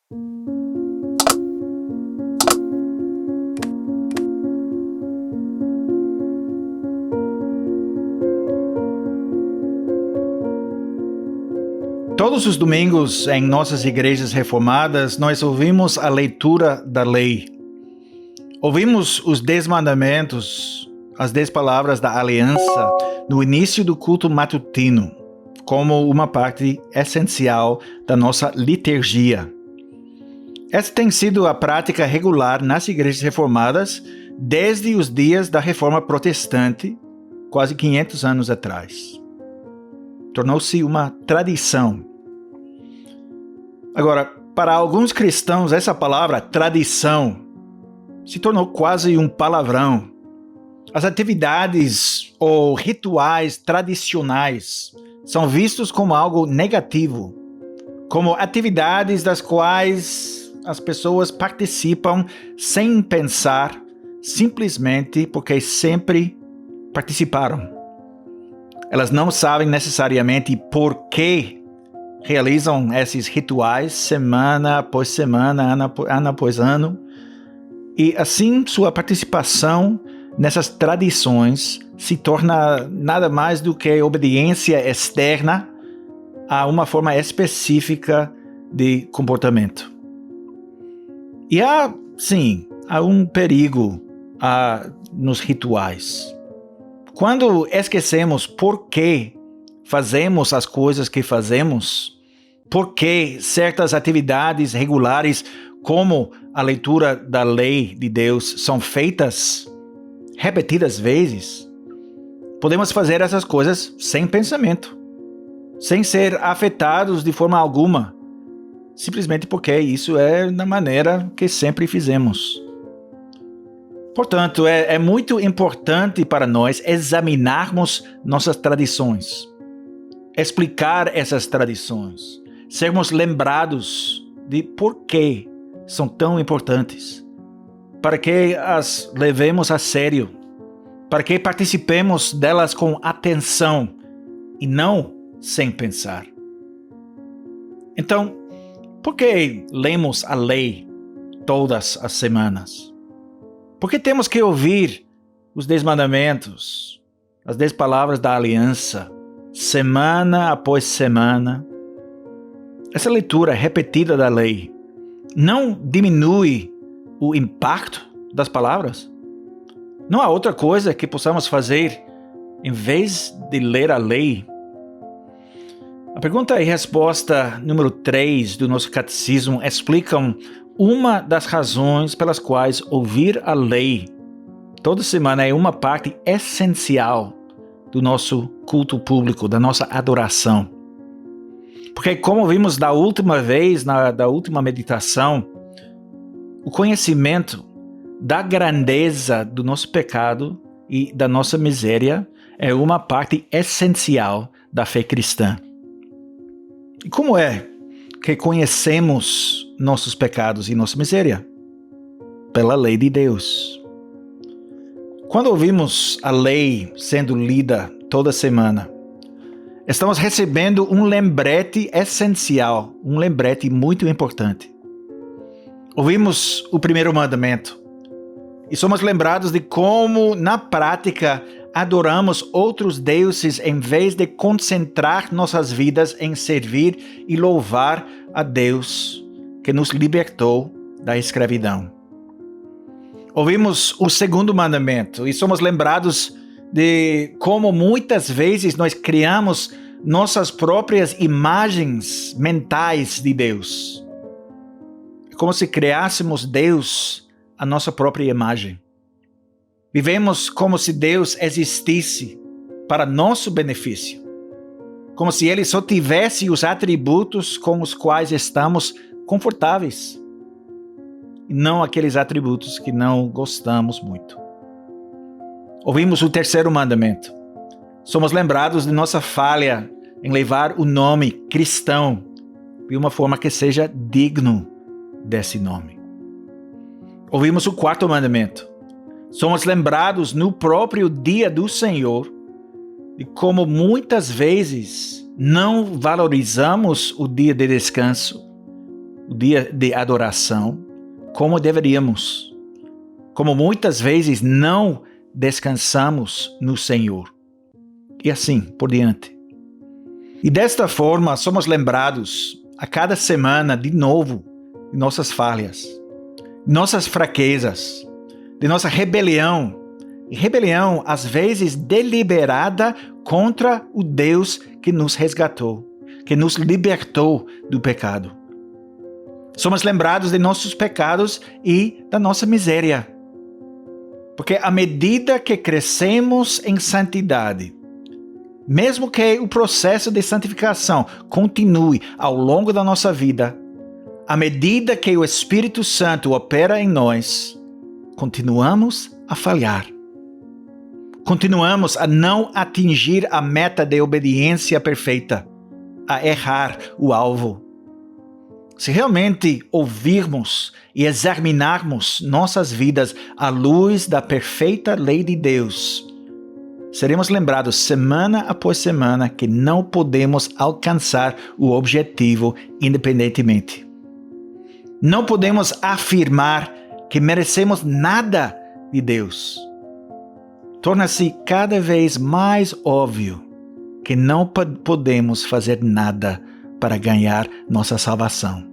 Todos os domingos, em nossas igrejas reformadas, nós ouvimos a leitura da lei. Ouvimos os 10 mandamentos, as 10 palavras da aliança, no início do culto matutino, como uma parte essencial da nossa liturgia. Essa tem sido a prática regular nas igrejas reformadas desde os dias da Reforma Protestante, quase 500 anos atrás. Tornou-se uma tradição. Agora, para alguns cristãos, essa palavra tradição se tornou quase um palavrão. As atividades ou rituais tradicionais são vistos como algo negativo, como atividades das quais as pessoas participam sem pensar, simplesmente porque sempre participaram. Elas não sabem necessariamente por que realizam esses rituais semana após semana, ano após ano. E assim sua participação nessas tradições se torna nada mais do que obediência externa a uma forma específica de comportamento. E há um perigo nos rituais. Quando esquecemos por que fazemos as coisas que fazemos, por que certas atividades regulares, como a leitura da lei de Deus, são feitas repetidas vezes, podemos fazer essas coisas sem pensamento, sem ser afetados de forma alguma, simplesmente porque isso é da maneira que sempre fizemos. Portanto, é muito importante para nós examinarmos nossas tradições, explicar essas tradições, sermos lembrados de por que são tão importantes, para que as levemos a sério, para que participemos delas com atenção e não sem pensar. Então, por que lemos a lei todas as semanas? Por que temos que ouvir os 10 mandamentos, as 10 palavras da aliança, semana após semana? Essa leitura repetida da lei não diminui o impacto das palavras? Não há outra coisa que possamos fazer em vez de ler a lei? A pergunta e resposta número 3 do nosso catecismo explicam uma das razões pelas quais ouvir a lei toda semana é uma parte essencial do nosso culto público, da nossa adoração. Porque, como vimos da última vez, da última meditação, o conhecimento da grandeza do nosso pecado e da nossa miséria é uma parte essencial da fé cristã. E como é que conhecemos nossos pecados e nossa miséria? Pela lei de Deus. Quando ouvimos a lei sendo lida toda semana, estamos recebendo um lembrete essencial, um lembrete muito importante. Ouvimos o primeiro mandamento e somos lembrados de como, na prática, adoramos outros deuses em vez de concentrar nossas vidas em servir e louvar a Deus que nos libertou da escravidão. Ouvimos o segundo mandamento e somos lembrados de como muitas vezes nós criamos nossas próprias imagens mentais de Deus. É como se criássemos Deus à nossa própria imagem. Vivemos como se Deus existisse para nosso benefício, como se Ele só tivesse os atributos com os quais estamos confortáveis, e não aqueles atributos que não gostamos muito. Ouvimos o terceiro mandamento. Somos lembrados de nossa falha em levar o nome cristão de uma forma que seja digno desse nome. Ouvimos o quarto mandamento. Somos lembrados no próprio dia do Senhor de como muitas vezes não valorizamos o dia de descanso o dia de adoração, como deveríamos. Como muitas vezes não descansamos no Senhor. E assim por diante. E desta forma somos lembrados a cada semana de novo de nossas falhas, nossas fraquezas, de nossa rebelião. E rebelião, às vezes, deliberada contra o Deus que nos resgatou, que nos libertou do pecado. Somos lembrados de nossos pecados e da nossa miséria. Porque à medida que crescemos em santidade, mesmo que o processo de santificação continue ao longo da nossa vida, à medida que o Espírito Santo opera em nós, continuamos a falhar. Continuamos a não atingir a meta de obediência perfeita, a errar o alvo. Se realmente ouvirmos e examinarmos nossas vidas à luz da perfeita lei de Deus, seremos lembrados semana após semana que não podemos alcançar o objetivo independentemente. Não podemos afirmar que merecemos nada de Deus. Torna-se cada vez mais óbvio que não podemos fazer nada para ganhar nossa salvação.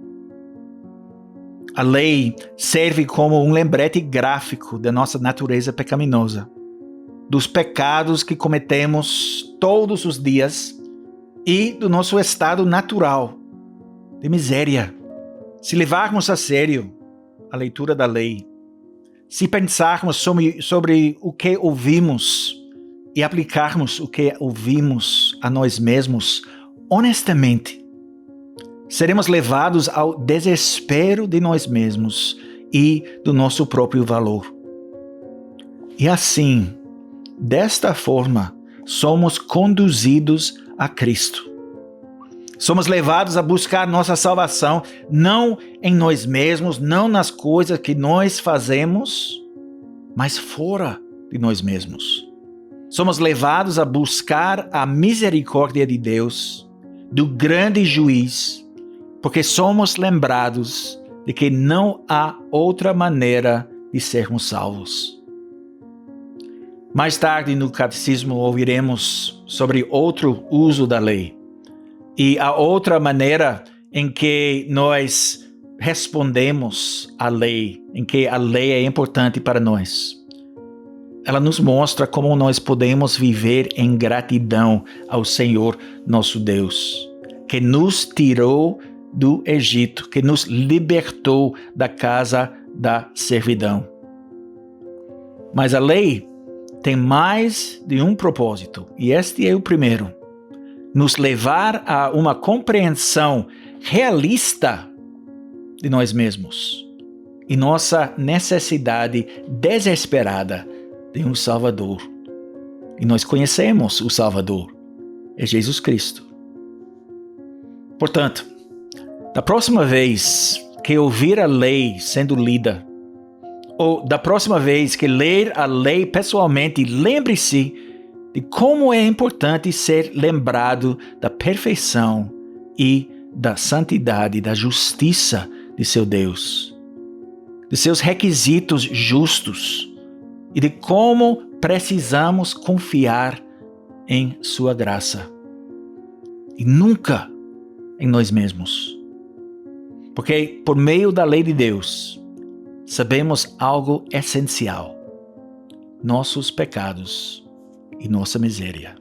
A lei serve como um lembrete gráfico da nossa natureza pecaminosa, dos pecados que cometemos todos os dias e do nosso estado natural de miséria. Se levarmos a sério a leitura da lei, se pensarmos sobre o que ouvimos e aplicarmos o que ouvimos a nós mesmos honestamente, seremos levados ao desespero de nós mesmos e do nosso próprio valor. E assim, desta forma, somos conduzidos a Cristo. Somos levados a buscar nossa salvação não em nós mesmos, não nas coisas que nós fazemos, mas fora de nós mesmos. Somos levados a buscar a misericórdia de Deus, do grande juiz, porque somos lembrados de que não há outra maneira de sermos salvos. Mais tarde no catecismo ouviremos sobre outro uso da lei e a outra maneira em que nós respondemos à lei, em que a lei é importante para nós. Ela nos mostra como nós podemos viver em gratidão ao Senhor nosso Deus, que nos tirou do Egito, que nos libertou da casa da servidão. Mas a lei tem mais de um propósito, e este é o primeiro: nos levar a uma compreensão realista de nós mesmos e nossa necessidade desesperada de um Salvador. E nós conhecemos o Salvador, é Jesus Cristo. Portanto, da próxima vez que ouvir a lei sendo lida, ou da próxima vez que ler a lei pessoalmente, lembre-se de como é importante ser lembrado da perfeição e da santidade, da justiça de seu Deus, de seus requisitos justos e de como precisamos confiar em sua graça e nunca em nós mesmos. Porque por meio da lei de Deus, sabemos algo essencial: nossos pecados e nossa miséria.